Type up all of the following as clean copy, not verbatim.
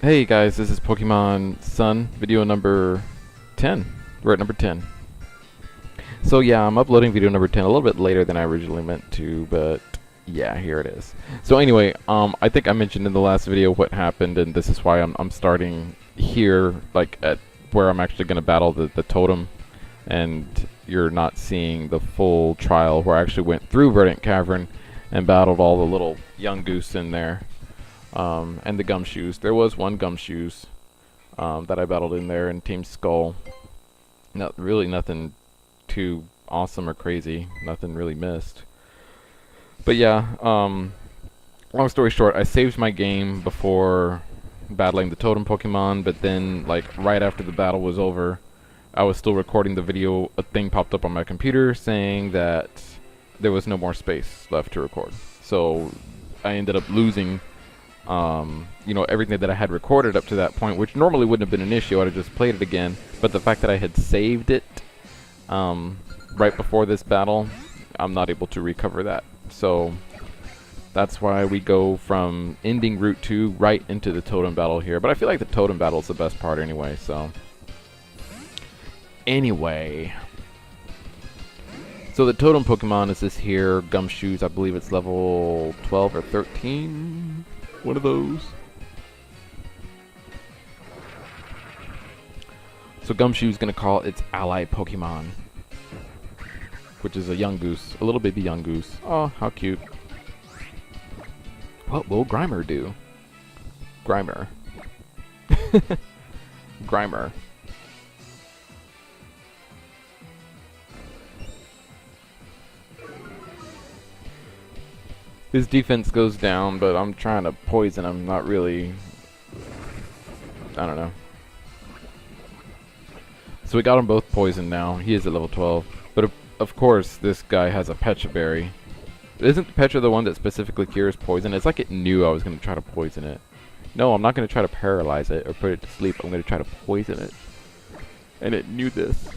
Hey guys, this is Pokemon Sun, video number 10. We're at number 10. So yeah, I'm uploading video number 10 a little bit later than I originally meant to, but yeah, here it is. So anyway, I think I mentioned in the last video what happened, and this is why I'm starting here, like at where I'm actually going to battle the Totem, and you're not seeing the full trial where I actually went through Verdant Cavern and battled all the little young goose in there. And the gumshoes. There was one gumshoes that I battled in there in Team Skull. Not really nothing too awesome or crazy. Nothing really missed. But yeah, long story short, I saved my game before battling the Totem Pokemon, but then like right after the battle was over, I was still recording the video. A thing popped up on my computer saying that there was no more space left to record. So I ended up losing everything that I had recorded up to that point, which normally wouldn't have been an issue. I'd have just played it again. But the fact that I had saved it right before this battle, I'm not able to recover that. So that's why we go from ending Route 2 right into the Totem battle here. But I feel like the Totem battle is the best part anyway, so. Anyway. So the Totem Pokemon is this here, Gumshoes. I believe it's level 12 or 13. One of those. So Gumshoe's gonna call its ally Pokemon, which is a young goose, a little baby young goose. Oh, how cute. What will Grimer do? Grimer. Grimer. His defense goes down, but I'm trying to poison him, not really. I don't know. So we got them both poisoned now. He is at level 12. But of course, this guy has a Pecha Berry. Isn't Pecha the one that specifically cures poison? It's like it knew I was going to try to poison it. No, I'm not going to try to paralyze it or put it to sleep. I'm going to try to poison it. And it knew this.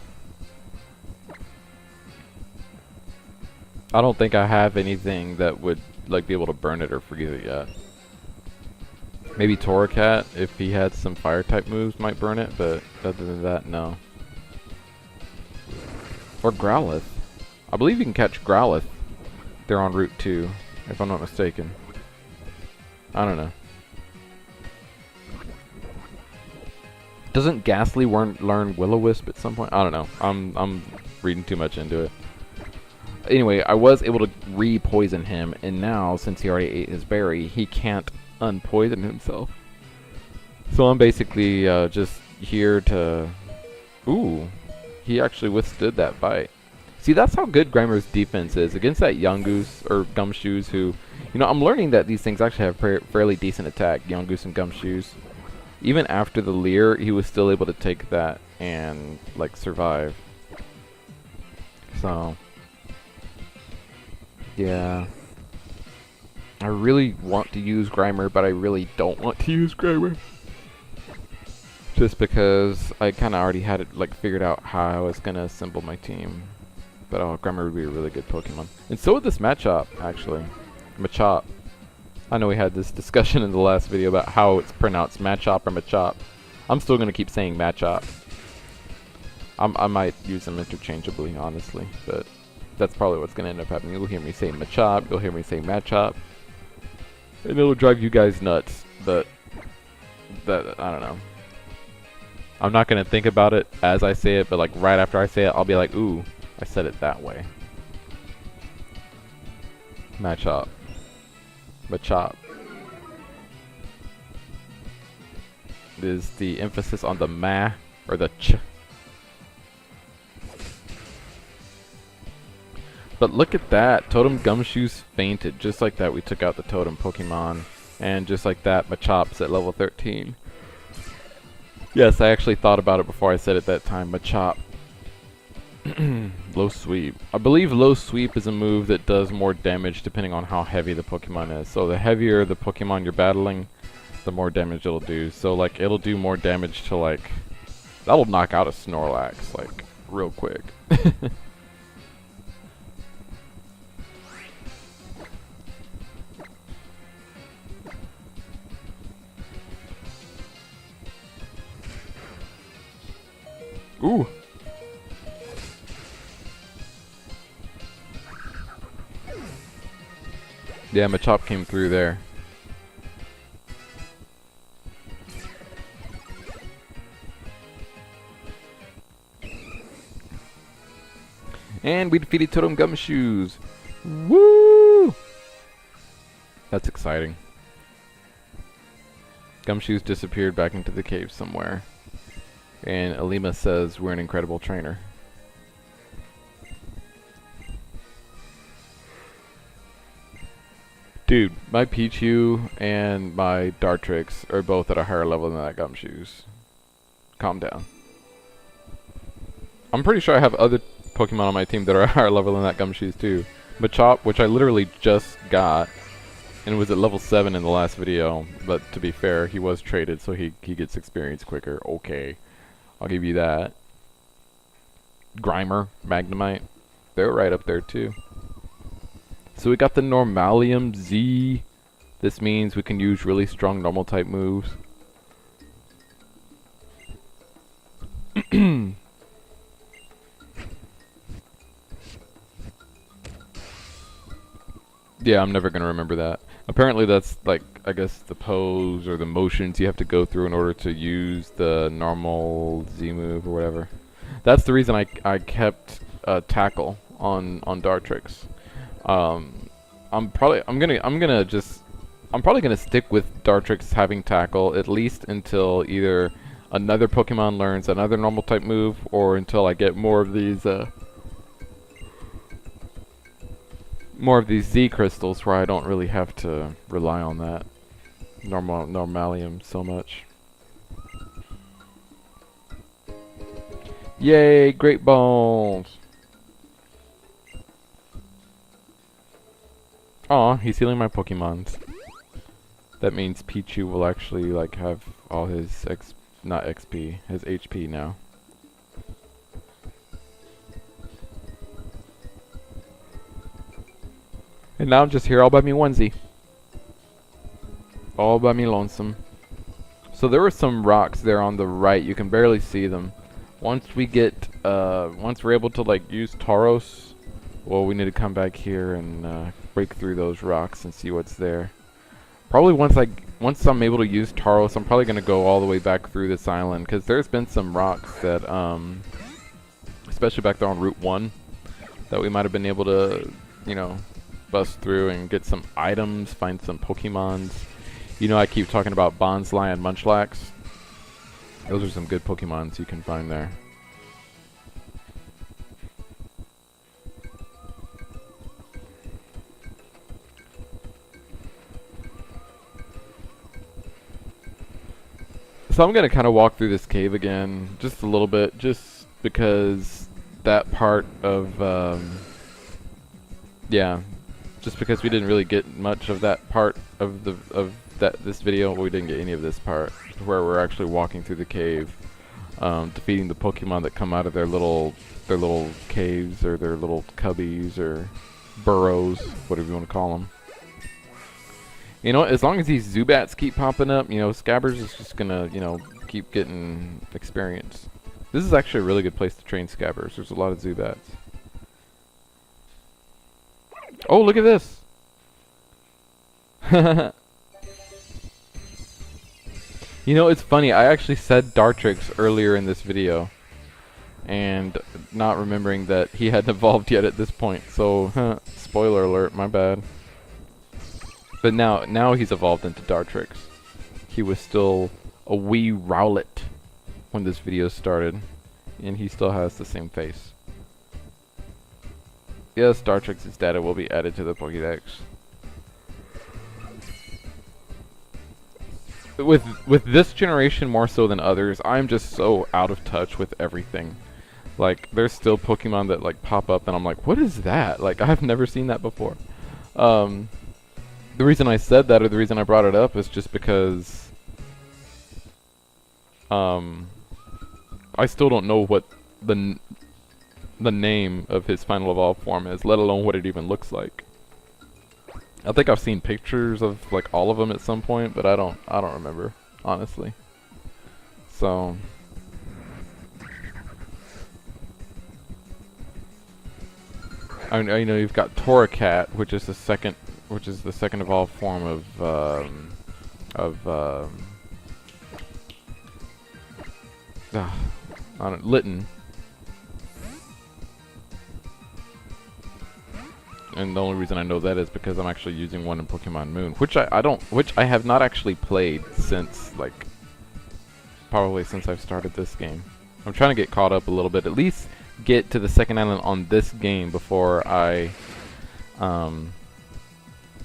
I don't think I have anything that would like be able to burn it or freeze it yet. Maybe Torracat, if he had some fire type moves, might burn it, but other than that, no. Or Growlithe. I believe you can catch Growlithe. They're on Route 2, if I'm not mistaken. I don't know. Doesn't Ghastly learn Will-O-Wisp at some point? I don't know. I'm reading too much into it. Anyway, I was able to re-poison him, and now, since he already ate his berry, he can't unpoison himself. So I'm basically just here to... Ooh, he actually withstood that bite. See, that's how good Grimer's defense is against that Yungoos, or Gumshoes, who... You know, I'm learning that these things actually have fairly decent attack, Yungoos and Gumshoes. Even after the Leer, he was still able to take that and, like, survive. So... Yeah. I really want to use Grimer, but I really don't want to use Grimer. Just because I kind of already had it like figured out how I was going to assemble my team. But oh, Grimer would be a really good Pokemon. And so would this Machop, actually. Machop. I know we had this discussion in the last video about how it's pronounced Machop or Machop. I'm still going to keep saying Machop. I might use them interchangeably, honestly, but... That's probably what's going to end up happening. You'll hear me say Machop, you'll hear me say Machop. And it'll drive you guys nuts, but... That, I don't know. I'm not going to think about it as I say it, but like right after I say it, I'll be like, ooh, I said it that way. Machop. Machop. Is the emphasis on the ma, or the ch. But look at that, Totem Gumshoes fainted. Just like that, we took out the Totem Pokemon. And just like that, Machop's at level 13. Yes, I actually thought about it before I said it that time. Machop. Low Sweep. I believe Low Sweep is a move that does more damage depending on how heavy the Pokemon is. So the heavier the Pokemon you're battling, the more damage it'll do. So like, it'll do more damage to like... That'll knock out a Snorlax, like, real quick. Ooh. Yeah, Machop came through there. And we defeated Totem Gumshoes. Woo! That's exciting. Gumshoes disappeared back into the cave somewhere. And Ilima says we're an incredible trainer. Dude, my Pichu and my Dartrix are both at a higher level than that Gumshoes. Calm down. I'm pretty sure I have other Pokemon on my team that are a higher level than that Gumshoes too. Machop, which I literally just got, and was at level 7 in the last video, but to be fair, he was traded, so he gets experience quicker. Okay, I'll give you that. Grimer, Magnemite, they're right up there too. So we got the Normalium Z. This means we can use really strong normal type moves. Yeah, I'm never gonna remember that. Apparently that's like, I guess, the pose or the motions you have to go through in order to use the normal Z move or whatever. That's the reason I kept Tackle on Dartrix. I'm probably gonna stick with Dartrix having Tackle at least until either another Pokemon learns another normal type move, or until I get more of these Z crystals where I don't really have to rely on that Normalium so much. Yay, Great Balls! Aw, he's healing my Pokemons. That means Pichu will actually like have all his not XP, his HP now. And now I'm just here all by me onesie. All by me lonesome. So there were some rocks there on the right, you can barely see them. Once we're able to like use Tauros, well, we need to come back here and break through those rocks and see what's there. Probably once I'm able to use Tauros, I'm probably gonna go all the way back through this island, because there's been some rocks that, especially back there on Route 1, that we might have been able to, you know, bust through and get some items, find some Pokemons. You know, I keep talking about Bonsly and Munchlax. Those are some good Pokemons you can find there. So I'm gonna kind of walk through this cave again, just a little bit, just because that part of, yeah, just because we didn't really get much of that part of this video. Well, we didn't get any of this part where we're actually walking through the cave, defeating the Pokemon that come out of their little caves, or their little cubbies, or burrows, whatever you want to call them. You know, as long as these Zubats keep popping up, you know, Scabbers is just gonna, you know, keep getting experience. This is actually a really good place to train Scabbers. There's a lot of Zubats. Oh, look at this! You know, it's funny, I actually said Dartrix earlier in this video, and not remembering that he hadn't evolved yet at this point, so, spoiler alert, my bad. But now he's evolved into Dartrix. He was still a wee Rowlet when this video started, and he still has the same face. Yes, Dartrix's data will be added to the Pokédex. With this generation more so than others, I'm just so out of touch with everything. Like, there's still Pokemon that like pop up and I'm like, what is that? Like, I've never seen that before. The reason I said that, or the reason I brought it up, is just because I still don't know what the name of his final evolved form is, let alone what it even looks like. I think I've seen pictures of like all of them at some point, but I don't remember, honestly. So I know you've got Torracat, which is the second evolved form of I don't Litten. And the only reason I know that is because I'm actually using one in Pokemon Moon, which I have not actually played since, like, probably since I've started this game. I'm trying to get caught up a little bit, at least get to the second island on this game before I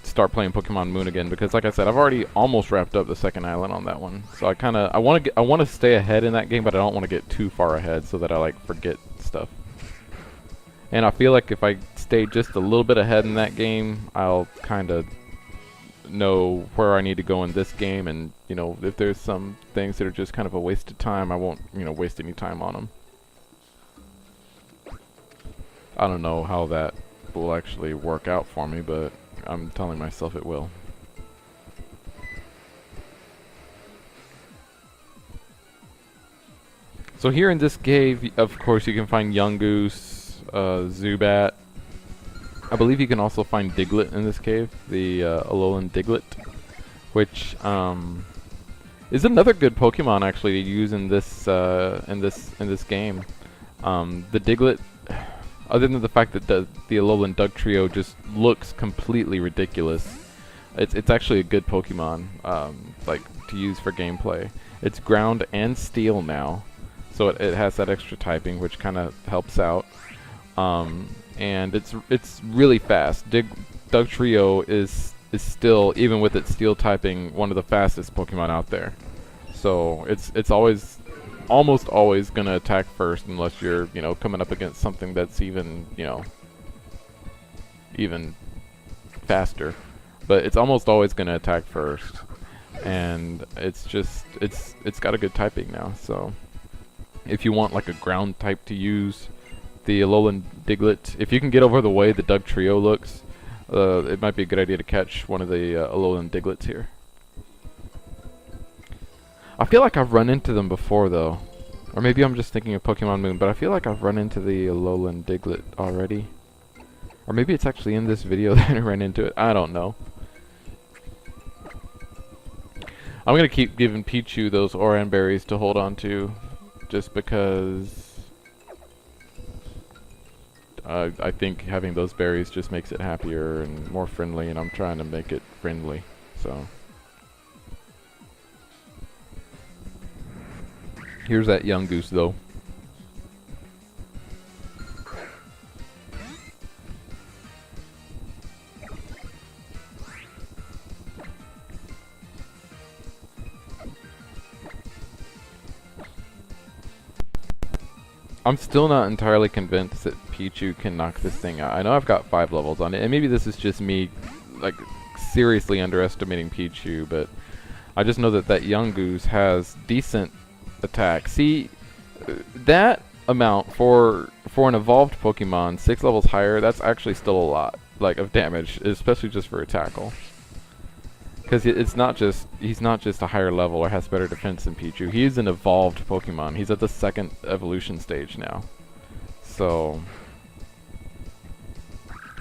start playing Pokemon Moon again, because like I said, I've already almost wrapped up the second island on that one. So I want to stay ahead in that game, but I don't want to get too far ahead so that I like forget stuff. And I feel like if I stay just a little bit ahead in that game, I'll kind of know where I need to go in this game, and you know, if there's some things that are just kind of a waste of time, I won't, you know, waste any time on them. I don't know how that will actually work out for me, but I'm telling myself it will. So here in this cave, of course, you can find Yungoos, Zubat. I believe you can also find Diglett in this cave, the Alolan Diglett, which is another good Pokemon actually to use in this game. The Diglett, other than the fact that the Alolan Dugtrio just looks completely ridiculous, it's actually a good Pokemon, like to use for gameplay. It's Ground and Steel now, so it has that extra typing, which kind of helps out. And it's really fast. Dugtrio is still, even with its steel typing, one of the fastest Pokemon out there. So it's almost always gonna attack first, unless you're, you know, coming up against something that's even, you know, even faster. But it's almost always gonna attack first, and it's got a good typing now. So if you want like a ground type to use, the Alolan Diglett, if you can get over the way the Dugtrio looks, it might be a good idea to catch one of the Alolan Digletts here. I feel like I've run into them before though, or maybe I'm just thinking of Pokemon Moon, but I feel like I've run into the Alolan Diglett already, or maybe it's actually in this video that I ran into it. I don't know. I'm gonna keep giving Pichu those Oran berries to hold on to, just because I think having those berries just makes it happier and more friendly, and I'm trying to make it friendly, so. Here's that Yungoos though. I'm still not entirely convinced that Pichu can knock this thing out. I know I've got 5 levels on it, and maybe this is just me, like, seriously underestimating Pichu, but I just know that Yungoos has decent attack. See, that amount for an evolved Pokemon, 6 levels higher, that's actually still a lot, like, of damage, especially just for a tackle. Because he's not just a higher level or has better defense than Pichu. He's an evolved Pokemon. He's at the 2nd evolution stage now. So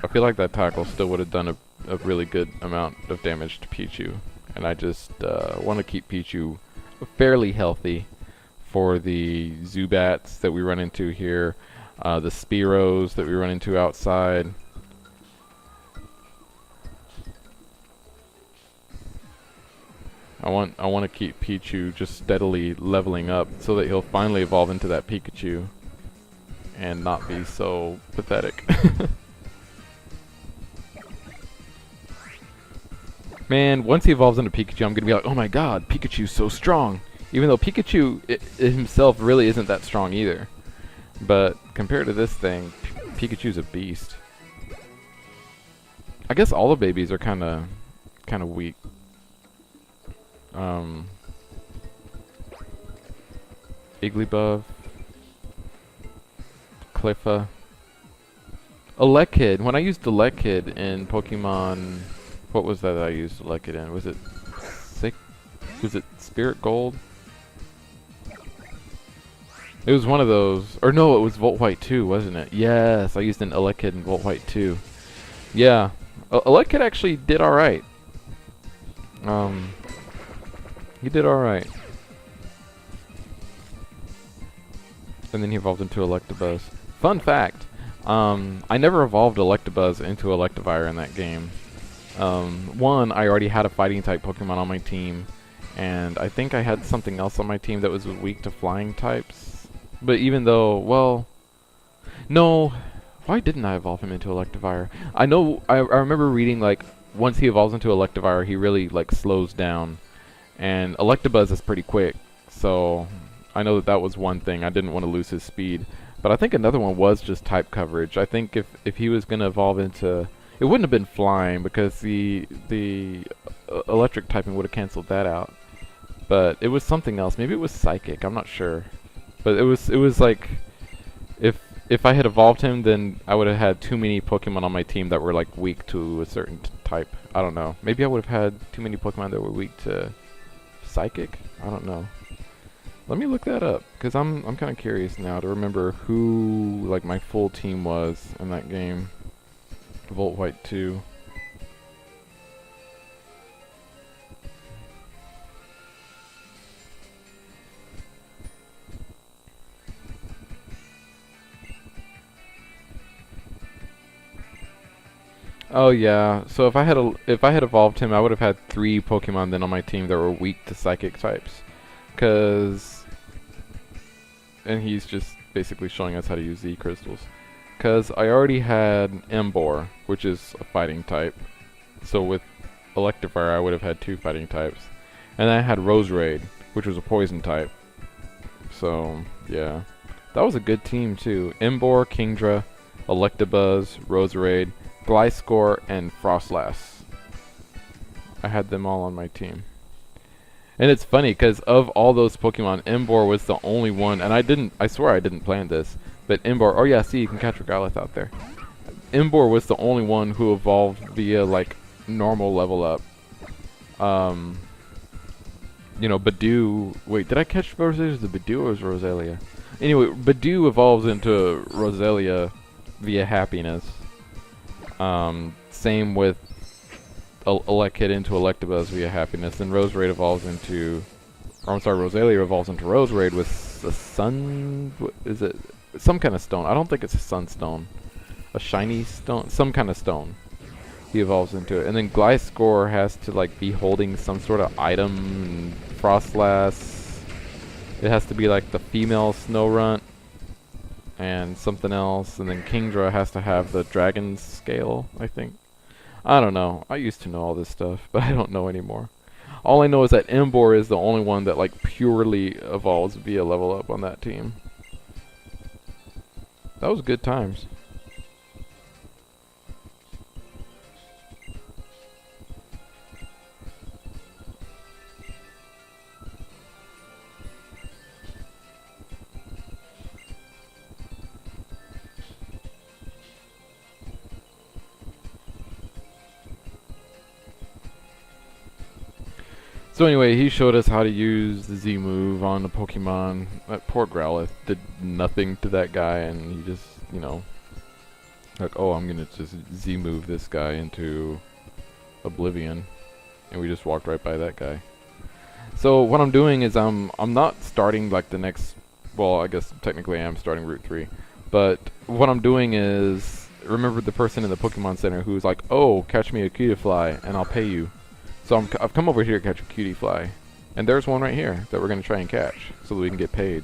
I feel like that tackle still would have done a really good amount of damage to Pichu. And I just want to keep Pichu fairly healthy for the Zubats that we run into here, the Spearows that we run into outside. I want to keep Pichu just steadily leveling up so that he'll finally evolve into that Pikachu and not be so pathetic. Man, once he evolves into Pikachu, I'm gonna be like, oh my god, Pikachu's so strong. Even though Pikachu himself really isn't that strong either. But compared to this thing, Pikachu's a beast. I guess all the babies are kind of weak. Igglybuff, Cliffa, Elekid. When I used Elekid in Pokemon, what was that I used Elekid in? Was it Was it Spirit Gold? It was one of those, or no, it was Volt White 2, wasn't it? Yes, I used an Elekid in Volt White 2. Yeah, Elekid actually did alright. He did alright. And then he evolved into Electabuzz. Fun fact, I never evolved Electabuzz into Electivire in that game. One, I already had a fighting type Pokemon on my team, and I think I had something else on my team that was weak to flying types. But even though, well, no, why didn't I evolve him into Electivire? I know, I remember reading, like, once he evolves into Electivire, he really, like, slows down. And Electabuzz is pretty quick, so I know that that was one thing. I didn't want to lose his speed. But I think another one was just type coverage. I think if he was going to evolve into... It wouldn't have been flying, because the electric typing would have canceled that out. But it was something else. Maybe it was psychic. I'm not sure. But it was like... If I had evolved him, then I would have had too many Pokemon on my team that were like weak to a certain type. I don't know. Maybe I would have had too many Pokemon that were weak to psychic. I don't know. Let me look that up, because I'm kind of curious now to remember who like my full team was in that game. Volt White 2. Oh yeah. So if I had evolved him, I would have had 3 Pokemon then on my team that were weak to psychic types. And he's just basically showing us how to use Z crystals. Cause I already had Emboar, which is a fighting type. So with Electivire, I would have had 2 fighting types. And then I had Roserade, which was a poison type. So yeah, that was a good team too. Emboar, Kingdra, Electabuzz, Roserade, Gliscor, and Frostlass. I had them all on my team. And it's funny, because of all those Pokemon, Emboar was the only one, and I swear I didn't plan this, but Emboar, oh yeah, see, you can catch Regallus out there. Emboar was the only one who evolved via, like, normal level up. You know, Badoo, wait, did I catch Rosalia? Was it Badoo or was it Rosalia? Anyway, Badoo evolves into Rosalia via happiness. Same with Elekid into Electabuzz via happiness. Then Roserade evolves into... Or I'm sorry, Rosalia evolves into Roserade with a sun... What is it? Some kind of stone. I don't think it's a sunstone. A shiny stone? Some kind of stone. He evolves into it. And then Gliscor has to like be holding some sort of item. Frostlass. It has to be like the female Snorunt. And something else, and then Kingdra has to have the dragon scale, I think. I don't know. I used to know all this stuff, but I don't know anymore. All I know is that Emboar is the only one that like purely evolves via level up on that team. That was good times. So anyway, he showed us how to use the Z move on the Pokemon. That poor Growlithe did nothing to that guy, and he just, you know, like, oh, I'm gonna just Z move this guy into oblivion, and we just walked right by that guy. So what I'm doing is I'm not starting like the next, well, I guess technically I am starting Route 3, but what I'm doing is, remember the person in the Pokemon Center who's like, oh, catch me a Cutiefly and I'll pay you. So I've come over here to catch a Cutiefly, and there's one right here that we're going to try and catch so that we can get paid.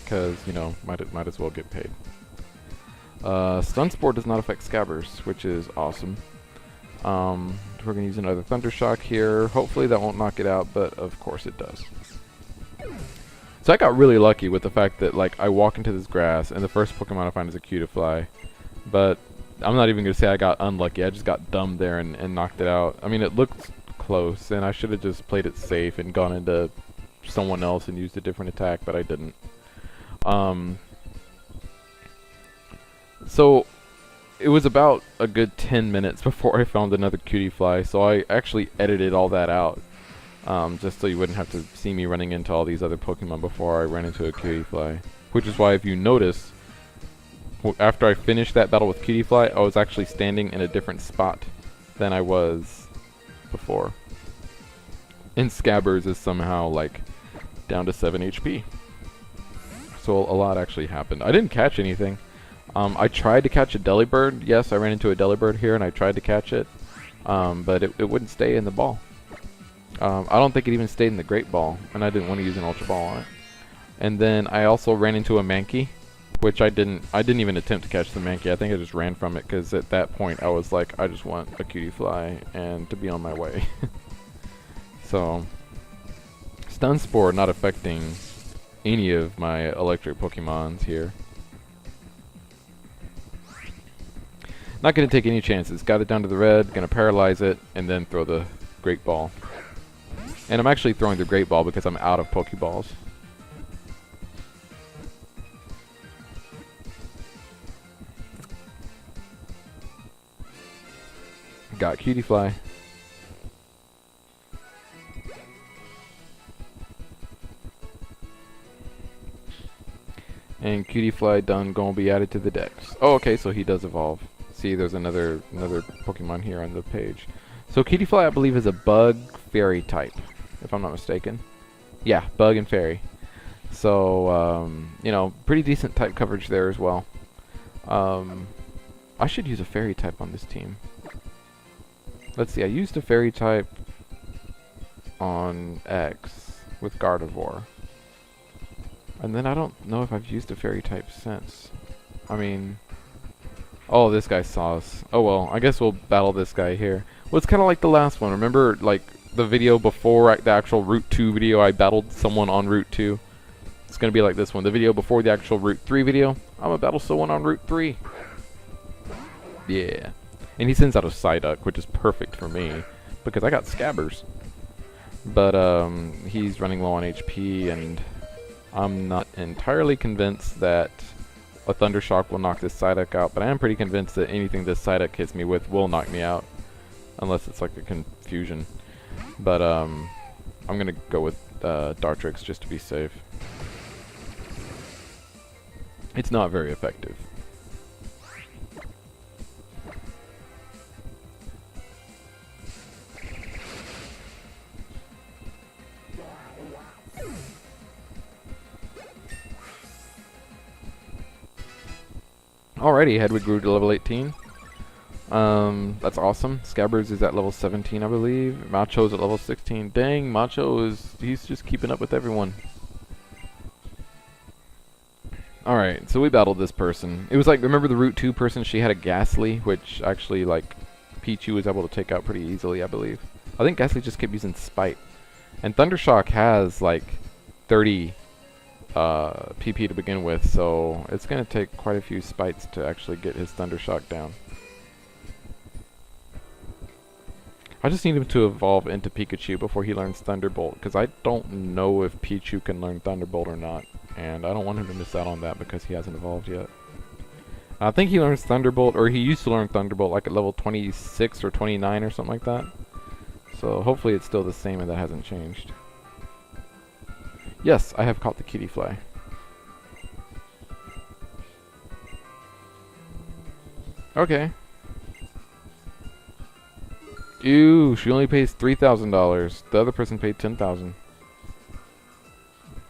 Because, you know, might as well get paid. Stun Spore does not affect Scabbers, which is awesome. We're going to use another Thunder Shock here. Hopefully that won't knock it out, but of course it does. So I got really lucky with the fact that, like, I walk into this grass, and the first Pokemon I find is a Cutiefly. But I'm not even going to say I got unlucky. I just got dumb there and knocked it out. I mean, it looked close, and I should have just played it safe and gone into someone else and used a different attack, but I didn't. So it was about a good 10 minutes before I found another Cutiefly, so I actually edited all that out. just so you wouldn't have to see me running into all these other Pokemon before I ran into a Cutiefly. Which is why, if you notice, after I finished that battle with Cutiefly, I was actually standing in a different spot than I was before. And Scabbers is somehow, like, down to 7 HP. So a lot actually happened. I didn't catch anything. I tried to catch a Delibird. Yes, I ran into a Delibird here and I tried to catch it. But it wouldn't stay in the ball. I don't think it even stayed in the Great Ball. And I didn't want to use an Ultra Ball on it. And then I also ran into a Mankey. Which I didn't even attempt to catch the Mankey. I think I just ran from it because at that point I was like, I just want a Cutiefly and to be on my way. So, Stun Spore not affecting any of my electric Pokemons here. Not going to take any chances. Got it down to the red, going to paralyze it, and then throw the Great Ball. And I'm actually throwing the Great Ball because I'm out of Pokeballs. Got Cutiefly. And Cutiefly done gonna be added to the dex. Oh, okay, so he does evolve. See, there's another Pokemon here on the page. So Cutiefly, I believe, is a bug fairy type, if I'm not mistaken. Yeah, bug and fairy. So, you know, pretty decent type coverage there as well. I should use a fairy type on this team. Let's see, I used a fairy type on X with Gardevoir. And then I don't know if I've used a fairy type since. I mean... Oh, this guy saw us. Oh well, I guess we'll battle this guy here. Well, it's kind of like the last one. Remember, like, the video before the actual Route 2 video, I battled someone on Route 2? It's going to be like this one. The video before the actual Route 3 video, I'm going to battle someone on Route 3. Yeah. And he sends out a Psyduck, which is perfect for me, because I got Scabbers. But, he's running low on HP, and I'm not entirely convinced that a Thunder Shock will knock this Psyduck out, but I am pretty convinced that anything this Psyduck hits me with will knock me out. Unless it's like a confusion. But, I'm gonna go with, Dartrix just to be safe. It's not very effective. Alrighty, Hedwig grew to level 18. That's awesome. Scabbers is at level 17, I believe. Macho's at level 16. Dang, he's just keeping up with everyone. Alright, so we battled this person. It was like, remember the Route 2 person? She had a Ghastly, which actually, like, Pichu was able to take out pretty easily, I believe. I think Ghastly just kept using Spite. And Thundershock has, like, 30... PP to begin with, so it's going to take quite a few Spites to actually get his Thundershock down. I just need him to evolve into Pikachu before he learns Thunderbolt, because I don't know if Pichu can learn Thunderbolt or not, and I don't want him to miss out on that because he hasn't evolved yet. I think he learns Thunderbolt, or he used to learn Thunderbolt like at level 26 or 29 or something like that. So hopefully it's still the same and that hasn't changed. Yes, I have caught the Cutiefly. Okay. Ew, she only pays $3,000. The other person paid $10,000.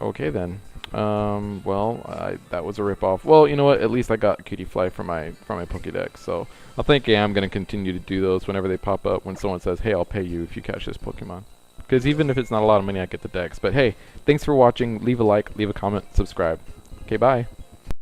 Okay then. Well, that was a ripoff. Well, you know what? At least I got Cutiefly from my Pokédex. So I think I'm gonna continue to do those whenever they pop up. When someone says, "Hey, I'll pay you if you catch this Pokemon." Because even if it's not a lot of money, I get the dex. But hey, thanks for watching. Leave a like, leave a comment, subscribe. Okay, bye.